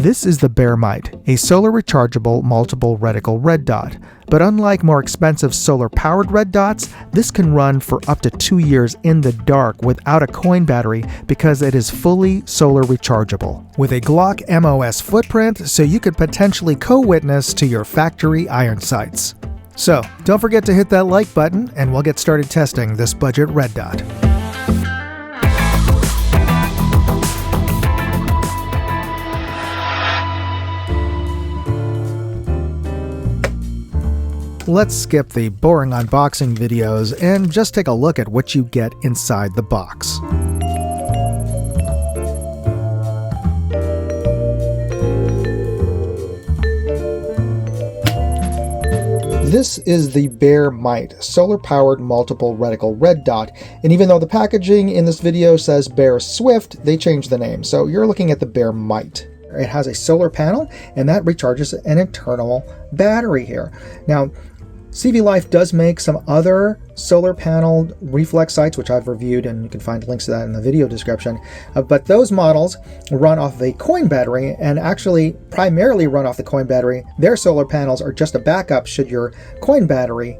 This is the BearMight, a solar rechargeable multiple reticle red dot. But unlike more expensive solar powered red dots, this can run for up to 2 years in the dark without a coin battery because it is fully solar rechargeable. With a Glock MOS footprint, so you could potentially co-witness to your factory iron sights. So, don't forget to hit that like button and we'll get started testing this budget red dot. Let's skip the boring unboxing videos and just take a look at what you get inside the box. This is the BearMight, solar-powered multiple reticle red dot, and even though the packaging in this video says Bear Swift, they changed the name, so you're looking at the BearMight. It has a solar panel, and that recharges an internal battery here. Now, CVLife does make some other solar panel reflex sights, which I've reviewed, and you can find links to that in the video description. But those models run off of a coin battery and actually primarily run off the coin battery. Their solar panels are just a backup should your coin battery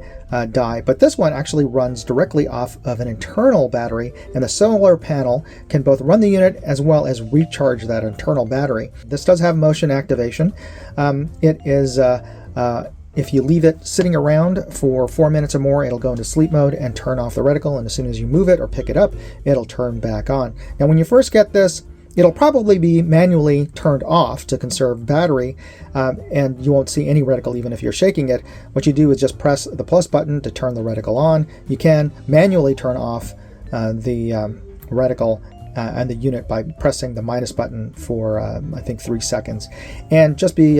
die. But this one actually runs directly off of an internal battery, and the solar panel can both run the unit as well as recharge that internal battery. This does have motion activation. It is if you leave it sitting around for 4 minutes or more, it'll go into sleep mode and turn off the reticle, and as soon as you move it or pick it up, it'll turn back on. Now when you first get this, it'll probably be manually turned off to conserve battery, and you won't see any reticle even if you're shaking it. What you do is just press the plus button to turn the reticle on. You can manually turn off the reticle and the unit by pressing the minus button for I think 3 seconds. And just be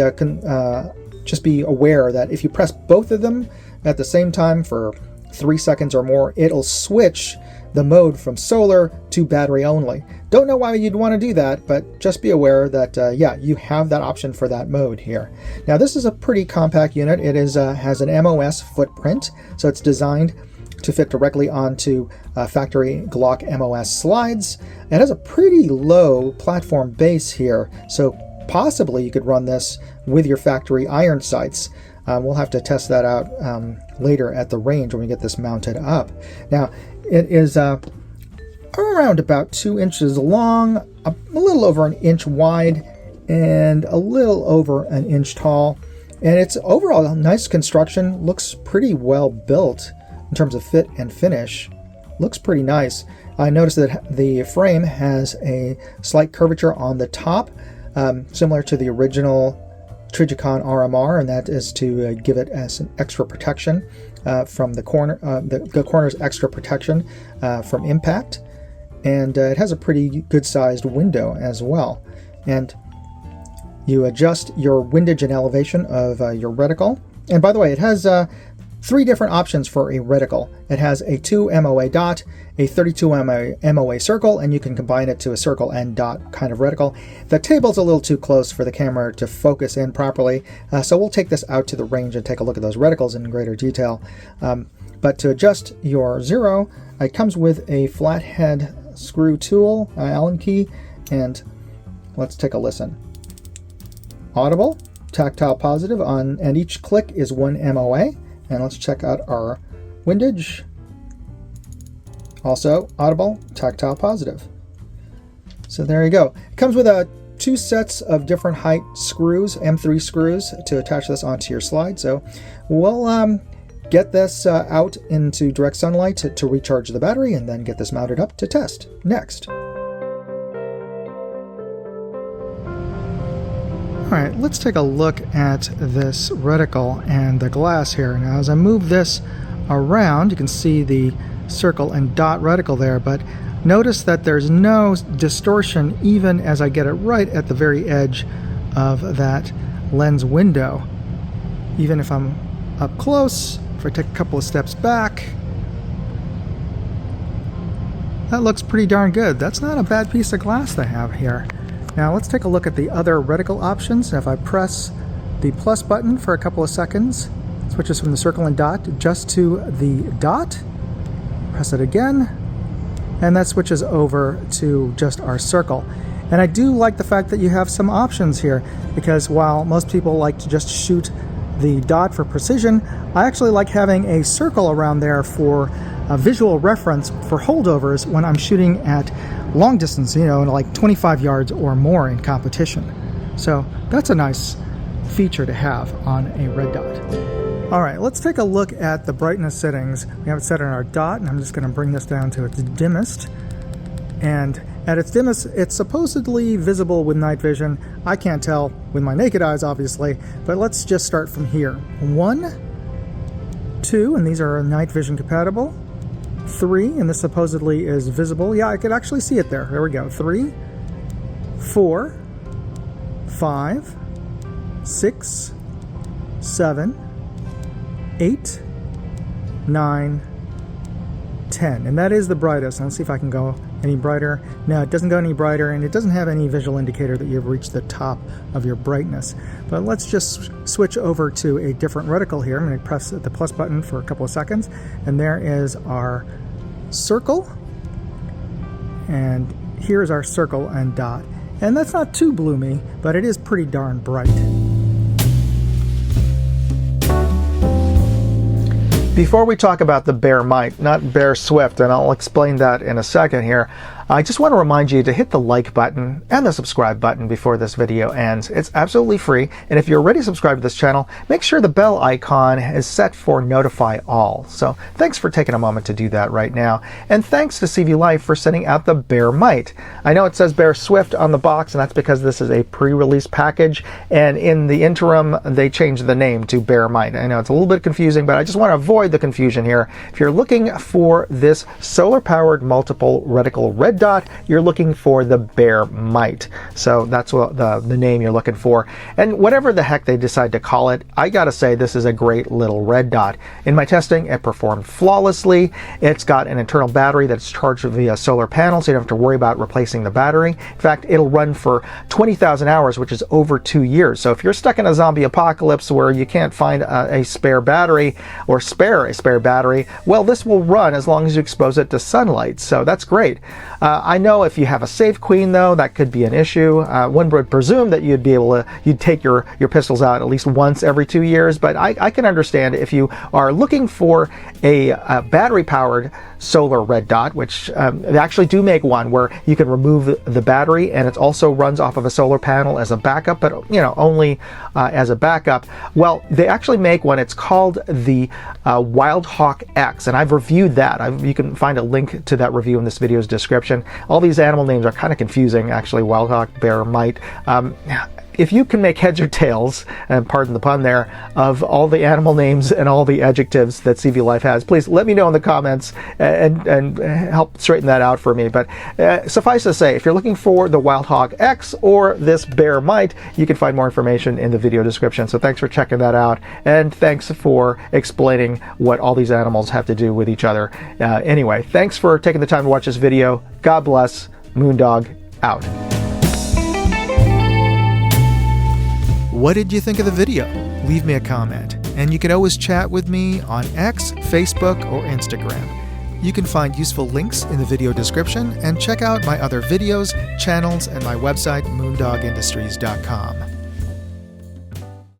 aware that if you press both of them at the same time for 3 seconds or more, it'll switch the mode from solar to battery only. Don't know why you'd want to do that, but just be aware that yeah, you have that option for that mode here. Now this is a pretty compact unit. It is has an MOS footprint, so it's designed to fit directly onto factory Glock MOS slides. It has a pretty low platform base here, so possibly you could run this with your factory iron sights. We'll have to test that out later at the range when we get this mounted up. Now, it is around about 2 inches long, a little over an inch wide, and a little over an inch tall. And it's overall a nice construction, looks pretty well built in terms of fit and finish. Looks pretty nice. I noticed that the frame has a slight curvature on the top, similar to the original Trijicon RMR, and that is to give it as an extra protection from the corner, the corner's extra protection from impact. And it has a pretty good sized window as well. And you adjust your windage and elevation of your reticle. And by the way, it has 3 different options for a reticle. It has a 2 MOA dot, a 32 MOA circle, and you can combine it to a circle and dot kind of reticle. The table's a little too close for the camera to focus in properly, so we'll take this out to the range and take a look at those reticles in greater detail. But to adjust your zero, it comes with a flathead screw tool, Allen key, and let's take a listen. Audible, tactile positive on, and each click is 1 MOA. And let's check out our windage. Also audible, tactile positive. So there you go. It comes with 2 sets of different height screws, M3 screws, to attach this onto your slide. So we'll get this out into direct sunlight to recharge the battery, and then get this mounted up to test next. Alright, let's take a look at this reticle and the glass here. Now as I move this around, you can see the circle and dot reticle there, but notice that there's no distortion even as I get it right at the very edge of that lens window. Even if I'm up close, if I take a couple of steps back, that looks pretty darn good. That's not a bad piece of glass they have here. Now let's take a look at the other reticle options. If I press the plus button for a couple of seconds, it switches from the circle and dot just to the dot. Press it again, and that switches over to just our circle. And I do like the fact that you have some options here, because while most people like to just shoot the dot for precision, I actually like having a circle around there for a visual reference for holdovers when I'm shooting at long distance, like 25 yards or more in competition. So that's a nice feature to have on a red dot. All right, let's take a look at the brightness settings. We have it set on our dot, and I'm just going to bring this down to its dimmest. And at its dimmest, it's supposedly visible with night vision. I can't tell with my naked eyes, obviously, but let's just start from here. 1, 2, and these are night vision compatible. 3, and this supposedly is visible. Yeah, I could actually see it there. There we go. 3, 4, 5, 6, 7, 8, 9, 10. And that is the brightest. Let's see if I can go any brighter. No, it doesn't go any brighter, and it doesn't have any visual indicator that you've reached the top of your brightness. But let's just switch over to a different reticle here. I'm going to press the plus button for a couple of seconds, and there is our circle. And here's our circle and dot. And that's not too bloomy, but it is pretty darn bright. Before we talk about the BearMight, not Bear Swift, and I'll explain that in a second here, I just want to remind you to hit the like button and the subscribe button before this video ends. It's absolutely free, and if you're already subscribed to this channel, make sure the bell icon is set for notify all. So thanks for taking a moment to do that right now, and thanks to CVLife for sending out the BearMight. I know it says Bear Swift on the box, and that's because this is a pre-release package, and in the interim, they changed the name to BearMight. I know it's a little bit confusing, but I just want to avoid the confusion here. If you're looking for this solar-powered multiple reticle red dot, you're looking for the BearMight. So that's what the name you're looking for. And whatever the heck they decide to call it, I gotta say this is a great little red dot. In my testing, it performed flawlessly. It's got an internal battery that's charged via solar panel, so you don't have to worry about replacing the battery. In fact, it'll run for 20,000 hours, which is over 2 years. So if you're stuck in a zombie apocalypse where you can't find a spare battery or spare a spare battery, well, this will run as long as you expose it to sunlight. So that's great. I know if you have a safe queen, though, that could be an issue. One would presume that you'd be able to, you'd take your pistols out at least once every 2 years, but I can understand if you are looking for a battery-powered solar red dot, which they actually do make one where you can remove the battery, and it also runs off of a solar panel as a backup, but only as a backup. Well, they actually make one. It's called the Wildhawk X, and I've reviewed that. You can find a link to that review in this video's description. All these animal names are kind of confusing, actually. Wildhawk, BearMight. If you can make heads or tails, and pardon the pun there, of all the animal names and all the adjectives that CVLife has, please let me know in the comments and help straighten that out for me. But suffice to say, if you're looking for the Wildhawk X or this BearMight, you can find more information in the video description. So thanks for checking that out, and thanks for explaining what all these animals have to do with each other. Anyway, thanks for taking the time to watch this video. God bless. Moondog out. What did you think of the video? Leave me a comment, and you can always chat with me on X, Facebook, or Instagram. You can find useful links in the video description, and check out my other videos, channels, and my website, moondogindustries.com.